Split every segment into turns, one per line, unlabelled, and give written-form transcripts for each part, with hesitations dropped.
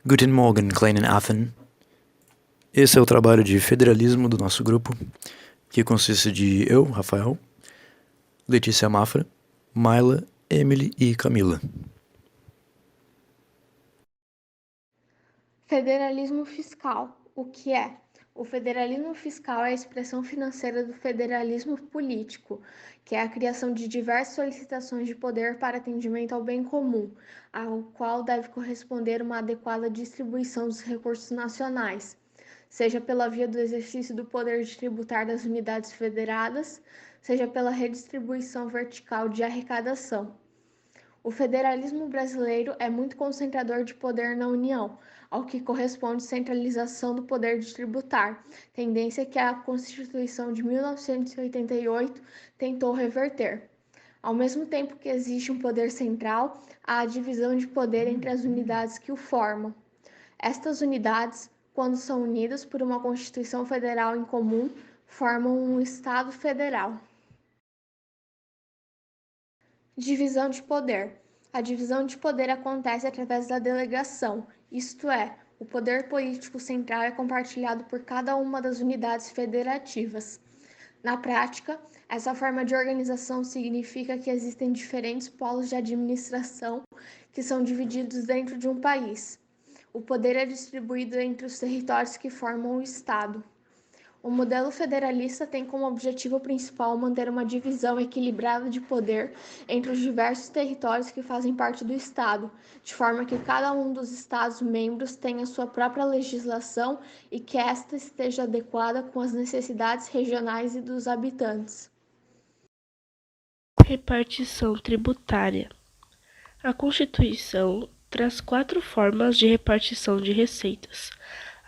Guten Morgen, kleinen Affen. Esse é o trabalho de federalismo do nosso grupo, que consiste de eu, Rafael, Letícia Mafra, Mayla, Emily e Camila.
Federalismo fiscal. O que é? O federalismo fiscal é a expressão financeira do federalismo político, que é a criação de diversas solicitações de poder para atendimento ao bem comum, ao qual deve corresponder uma adequada distribuição dos recursos nacionais, seja pela via do exercício do poder de tributar das unidades federadas, seja pela redistribuição vertical de arrecadação. O federalismo brasileiro é muito concentrador de poder na União, ao que corresponde centralização do poder de tributar, tendência que a Constituição de 1988 tentou reverter. Ao mesmo tempo que existe um poder central, há a divisão de poder entre as unidades que o formam. Estas unidades, quando são unidas por uma Constituição Federal em comum, formam um Estado federal. Divisão de poder. A divisão de poder acontece através da delegação, isto é, o poder político central é compartilhado por cada uma das unidades federativas. Na prática, essa forma de organização significa que existem diferentes polos de administração que são divididos dentro de um país. O poder é distribuído entre os territórios que formam o Estado. O modelo federalista tem como objetivo principal manter uma divisão equilibrada de poder entre os diversos territórios que fazem parte do Estado, de forma que cada um dos Estados-membros tenha sua própria legislação e que esta esteja adequada com as necessidades regionais e dos habitantes.
Repartição tributária. A Constituição traz 4 formas de repartição de receitas.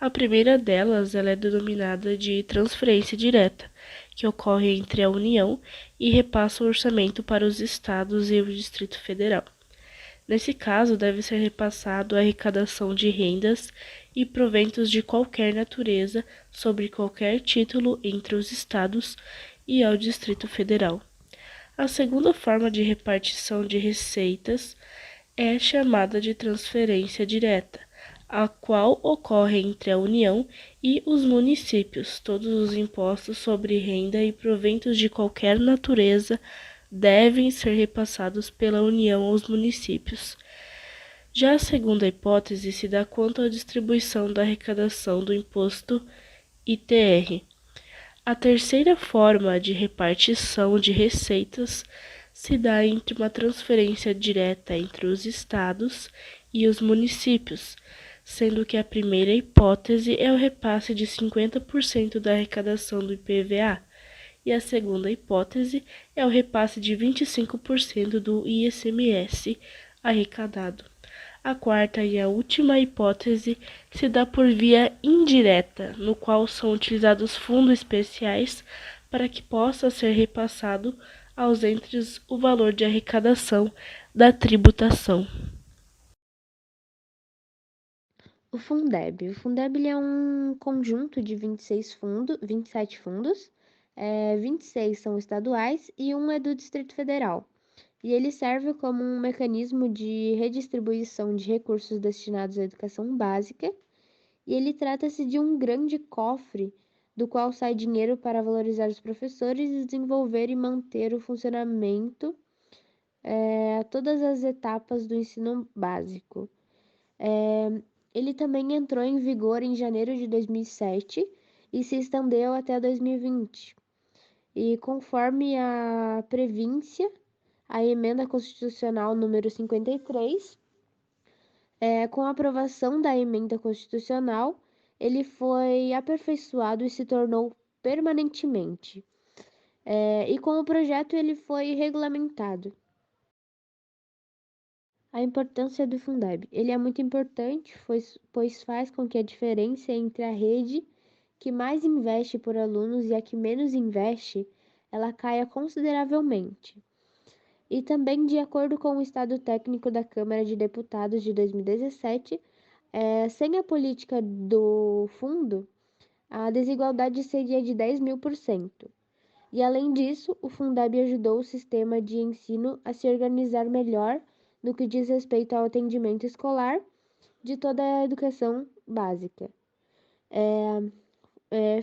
A primeira delas ela é denominada de transferência direta, que ocorre entre a União e repassa o orçamento para os estados e o Distrito Federal. Nesse caso, deve ser repassado a arrecadação de rendas e proventos de qualquer natureza sobre qualquer título entre os estados e ao Distrito Federal. A segunda forma de repartição de receitas é chamada de transferência direta, a qual ocorre entre a União e os municípios. Todos os impostos sobre renda e proventos de qualquer natureza devem ser repassados pela União aos municípios. Já a segunda hipótese se dá quanto à distribuição da arrecadação do imposto ITR. A terceira forma de repartição de receitas se dá entre uma transferência direta entre os estados e os municípios, sendo que a primeira hipótese é o repasse de 50% da arrecadação do IPVA, e a segunda hipótese é o repasse de 25% do ICMS arrecadado. A quarta e a última hipótese se dá por via indireta, no qual são utilizados fundos especiais para que possa ser repassado aos entes o valor de arrecadação da tributação.
O Fundeb. O Fundeb ele é um conjunto de 27 fundos, 26 são estaduais e um é do Distrito Federal. E ele serve como um mecanismo de redistribuição de recursos destinados à educação básica, e ele trata-se de um grande cofre do qual sai dinheiro para valorizar os professores e desenvolver e manter o funcionamento a todas as etapas do ensino básico. Ele também entrou em vigor em janeiro de 2007 e se estendeu até 2020. E conforme a prevíncia, a emenda constitucional número 53, com a aprovação da emenda constitucional, ele foi aperfeiçoado e se tornou permanentemente. E com o projeto ele foi regulamentado. A importância do Fundeb. Ele é muito importante, pois faz com que a diferença entre a rede que mais investe por alunos e a que menos investe, ela caia consideravelmente. E também, de acordo com o estado técnico da Câmara de Deputados de 2017, sem a política do fundo, a desigualdade seria de 10.000%. E, além disso, o Fundeb ajudou o sistema de ensino a se organizar melhor no que diz respeito ao atendimento escolar de toda a educação básica.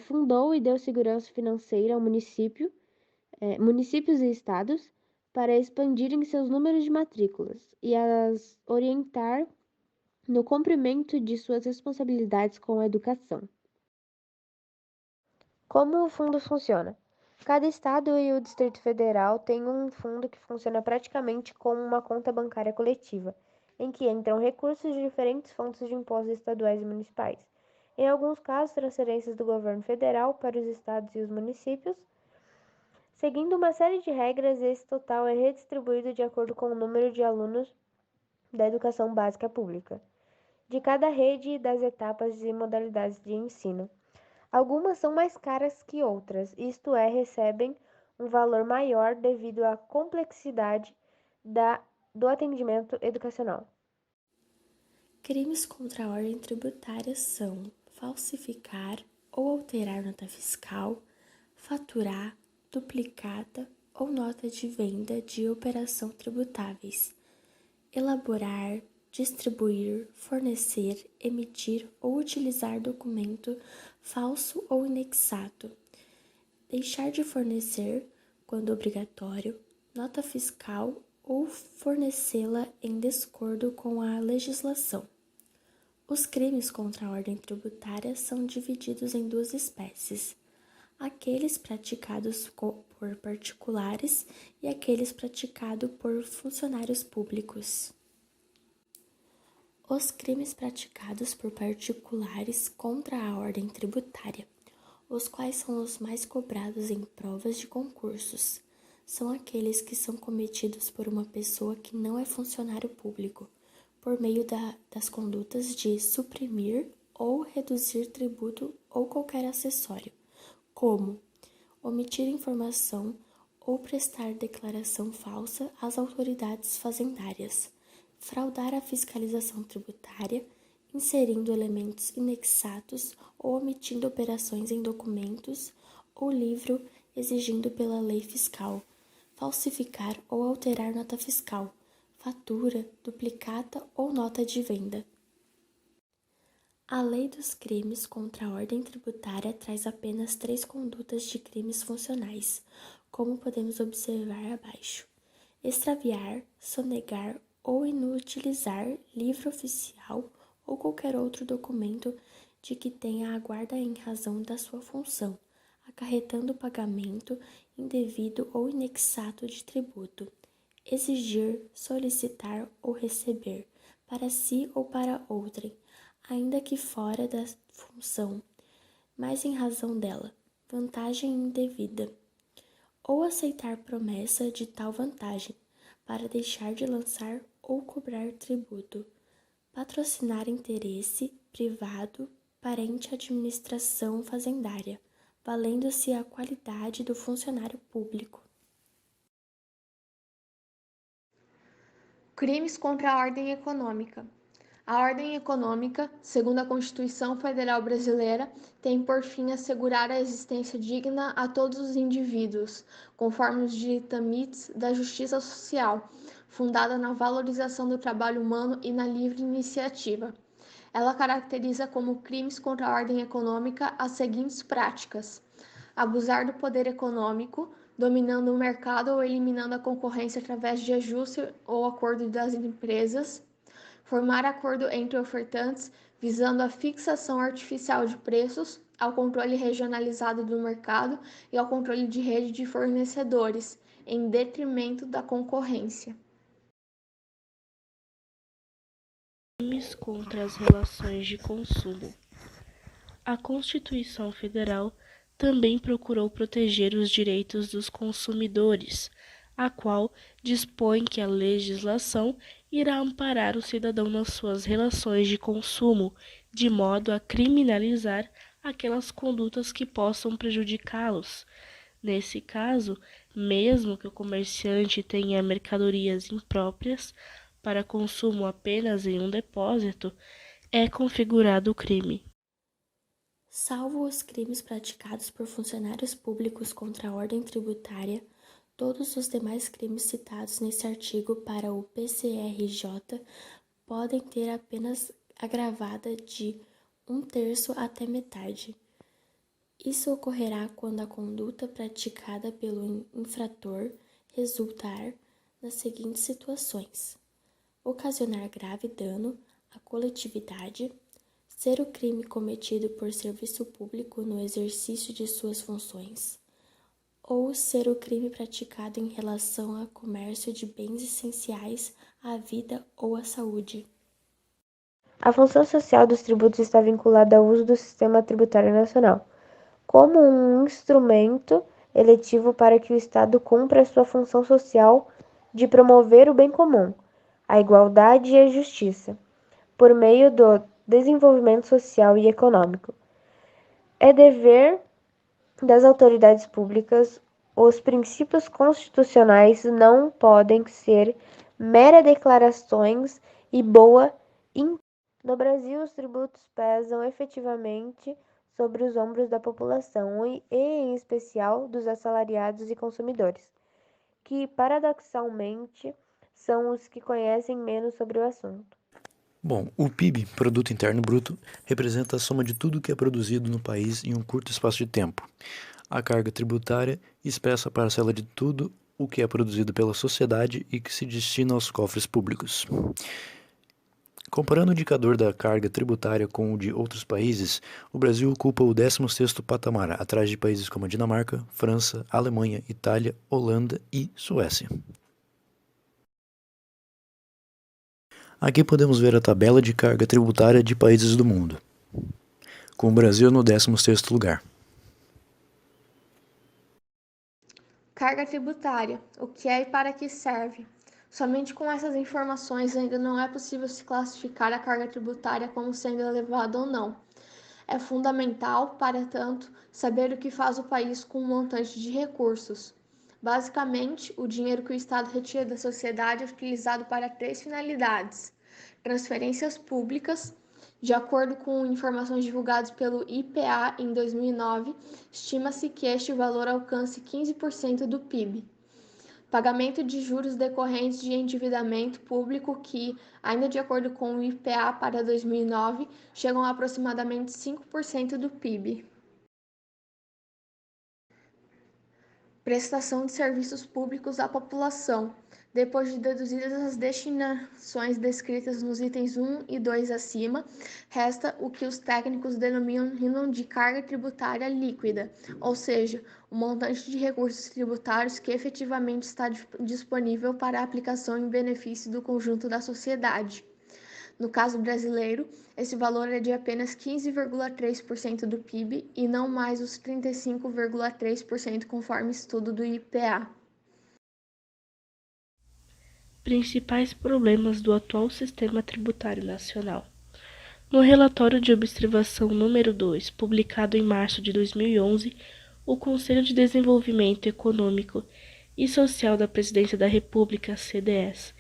Fundou e deu segurança financeira ao municípios e estados para expandirem seus números de matrículas e as orientar no cumprimento de suas responsabilidades com a educação. Como o fundo funciona? Cada estado e o Distrito Federal têm um fundo que funciona praticamente como uma conta bancária coletiva, em que entram recursos de diferentes fontes de impostos estaduais e municipais. Em alguns casos, transferências do governo federal para os estados e os municípios. Seguindo uma série de regras, esse total é redistribuído de acordo com o número de alunos da educação básica pública, de cada rede e das etapas e modalidades de ensino. Algumas são mais caras que outras, isto é, recebem um valor maior devido à complexidade do atendimento educacional.
Crimes contra a ordem tributária são falsificar ou alterar nota fiscal, faturar, duplicata ou nota de venda de operação tributáveis, elaborar, distribuir, fornecer, emitir ou utilizar documento falso ou inexato, deixar de fornecer, quando obrigatório, nota fiscal ou fornecê-la em desacordo com a legislação. Os crimes contra a ordem tributária são divididos em duas espécies: aqueles praticados por particulares e aqueles praticados por funcionários públicos. Os crimes praticados por particulares contra a ordem tributária, os quais são os mais cobrados em provas de concursos, são aqueles que são cometidos por uma pessoa que não é funcionário público, por meio das condutas de suprimir ou reduzir tributo ou qualquer acessório, como omitir informação ou prestar declaração falsa às autoridades fazendárias, fraudar a fiscalização tributária, inserindo elementos inexatos ou omitindo operações em documentos ou livro exigindo pela lei fiscal, falsificar ou alterar nota fiscal, fatura, duplicata ou nota de venda. A Lei dos Crimes contra a Ordem Tributária traz apenas 3 condutas de crimes funcionais, como podemos observar abaixo: extraviar, sonegar ou inutilizar livro oficial ou qualquer outro documento de que tenha a guarda em razão da sua função, acarretando o pagamento indevido ou inexato de tributo, exigir, solicitar ou receber, para si ou para outrem, ainda que fora da função, mas em razão dela, vantagem indevida, ou aceitar promessa de tal vantagem, para deixar de lançar ou cobrar tributo, patrocinar interesse privado parente à administração fazendária, valendo-se a qualidade do funcionário público.
Crimes contra a ordem econômica. A ordem econômica, segundo a Constituição Federal Brasileira, tem por fim assegurar a existência digna a todos os indivíduos, conforme os ditamentos da justiça social, fundada na valorização do trabalho humano e na livre iniciativa. Ela caracteriza como crimes contra a ordem econômica as seguintes práticas: abusar do poder econômico, dominando o mercado ou eliminando a concorrência através de ajuste ou acordo das empresas; formar acordo entre ofertantes visando a fixação artificial de preços, ao controle regionalizado do mercado e ao controle de rede de fornecedores, em detrimento da concorrência.
Crimes contra as relações de consumo. A Constituição Federal também procurou proteger os direitos dos consumidores, a qual dispõe que a legislação irá amparar o cidadão nas suas relações de consumo, de modo a criminalizar aquelas condutas que possam prejudicá-los. Nesse caso, mesmo que o comerciante tenha mercadorias impróprias para consumo apenas em um depósito, é configurado o crime.
Salvo os crimes praticados por funcionários públicos contra a ordem tributária, todos os demais crimes citados nesse artigo para o PCRJ podem ter apenas agravada de 1/3 até metade. Isso ocorrerá quando a conduta praticada pelo infrator resultar nas seguintes situações: ocasionar grave dano à coletividade, ser o crime cometido por serviço público no exercício de suas funções, ou ser o crime praticado em relação ao comércio de bens essenciais à vida ou à saúde.
A função social dos tributos está vinculada ao uso do sistema tributário nacional, como um instrumento eletivo para que o Estado cumpra sua função social de promover o bem comum, a igualdade e a justiça, por meio do desenvolvimento social e econômico. É dever das autoridades públicas. Os princípios constitucionais não podem ser mera declarações e boa intenção. No Brasil, os tributos pesam efetivamente sobre os ombros da população e, em especial, dos assalariados e consumidores, que, paradoxalmente, são os que conhecem menos sobre o assunto.
Bom, o PIB, Produto Interno Bruto, representa a soma de tudo que é produzido no país em um curto espaço de tempo. A carga tributária expressa a parcela de tudo o que é produzido pela sociedade e que se destina aos cofres públicos. Comparando o indicador da carga tributária com o de outros países, o Brasil ocupa o 16º patamar, atrás de países como a Dinamarca, França, Alemanha, Itália, Holanda e Suécia. Aqui podemos ver a tabela de carga tributária de países do mundo, com o Brasil no 16º lugar.
Carga tributária, o que é e para que serve? Somente com essas informações ainda não é possível se classificar a carga tributária como sendo elevada ou não. É fundamental, para tanto, saber o que faz o país com um montante de recursos. Basicamente, o dinheiro que o Estado retira da sociedade é utilizado para 3 finalidades: transferências públicas. De acordo com informações divulgadas pelo IPA em 2009, estima-se que este valor alcance 15% do PIB. Pagamento de juros decorrentes de endividamento público que, ainda de acordo com o IPA para 2009, chegam a aproximadamente 5% do PIB. Prestação de serviços públicos à população. Depois de deduzidas as destinações descritas nos itens 1 e 2 acima, resta o que os técnicos denominam de carga tributária líquida, ou seja, o montante de recursos tributários que efetivamente está disponível para aplicação em benefício do conjunto da sociedade. No caso brasileiro, esse valor é de apenas 15,3% do PIB e não mais os 35,3% conforme estudo do IPA.
Principais problemas do atual sistema tributário nacional. No relatório de observação número 2, publicado em março de 2011, o Conselho de Desenvolvimento Econômico e Social da Presidência da República, CDS,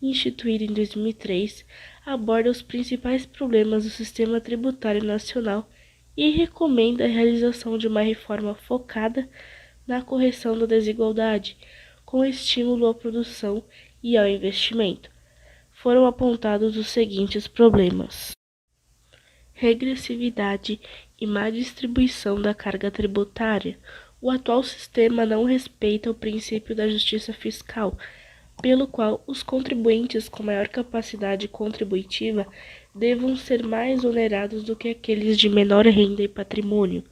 instituído em 2003, aborda os principais problemas do sistema tributário nacional e recomenda a realização de uma reforma focada na correção da desigualdade, com estímulo à produção e ao investimento. Foram apontados os seguintes problemas: regressividade e má distribuição da carga tributária. O atual sistema não respeita o princípio da justiça fiscal, pelo qual os contribuintes com maior capacidade contributiva devam ser mais onerados do que aqueles de menor renda e patrimônio.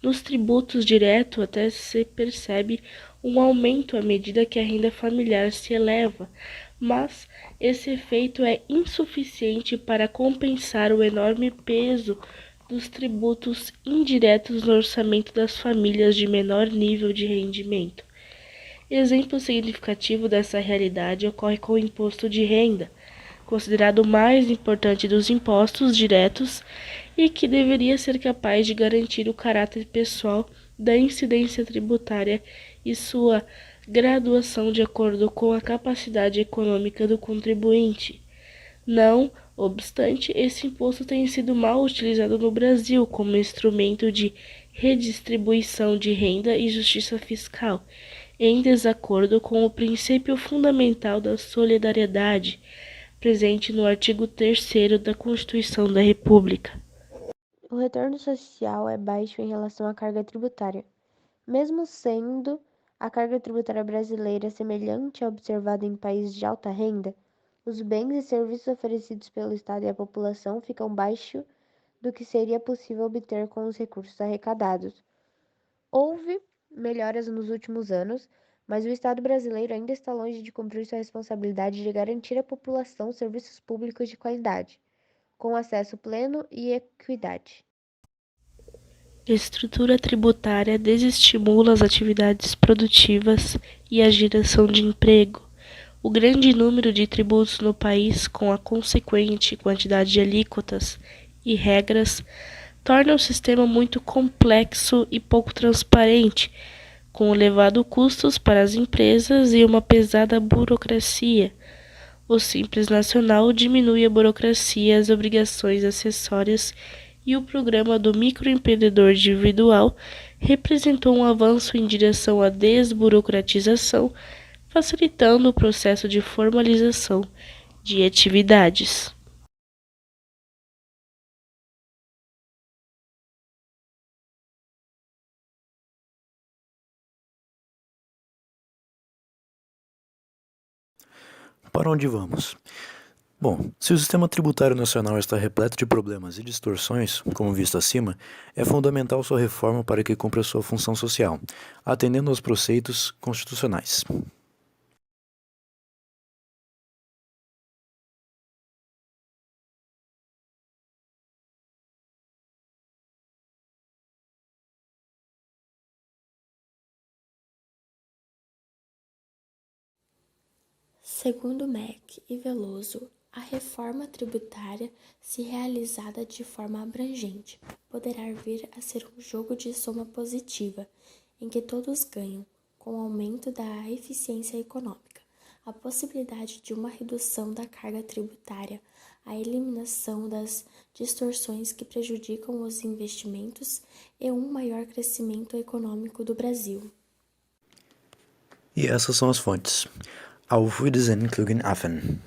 Nos tributos diretos até se percebe um aumento à medida que a renda familiar se eleva, mas esse efeito é insuficiente para compensar o enorme peso dos tributos indiretos no orçamento das famílias de menor nível de rendimento. Exemplo significativo dessa realidade ocorre com o imposto de renda, considerado o mais importante dos impostos diretos e que deveria ser capaz de garantir o caráter pessoal da incidência tributária e sua graduação de acordo com a capacidade econômica do contribuinte. Não obstante, esse imposto tem sido mal utilizado no Brasil como instrumento de redistribuição de renda e justiça fiscal, em desacordo com o princípio fundamental da solidariedade, presente no artigo 3º da Constituição da República.
O retorno social é baixo em relação à carga tributária. Mesmo sendo a carga tributária brasileira semelhante à observada em países de alta renda, os bens e serviços oferecidos pelo Estado e a população ficam abaixo do que seria possível obter com os recursos arrecadados. Houve melhoras nos últimos anos, mas o Estado brasileiro ainda está longe de cumprir sua responsabilidade de garantir à população serviços públicos de qualidade, com acesso pleno e equidade.
Estrutura tributária desestimula as atividades produtivas e a geração de emprego. O grande número de tributos no país, com a consequente quantidade de alíquotas e regras, torna o sistema muito complexo e pouco transparente, com elevado custos para as empresas e uma pesada burocracia. O Simples Nacional diminui a burocracia, as obrigações acessórias e o programa do microempreendedor individual representou um avanço em direção à desburocratização, facilitando o processo de formalização de atividades.
Para onde vamos? Bom, se o sistema tributário nacional está repleto de problemas e distorções, como visto acima, é fundamental sua reforma para que cumpra sua função social, atendendo aos preceitos constitucionais.
Segundo Mack e Veloso, a reforma tributária, se realizada de forma abrangente, poderá vir a ser um jogo de soma positiva, em que todos ganham, com o aumento da eficiência econômica, a possibilidade de uma redução da carga tributária, a eliminação das distorções que prejudicam os investimentos e um maior crescimento econômico do Brasil.
E essas são as fontes. Auf Wiedersehen, klugen Affen.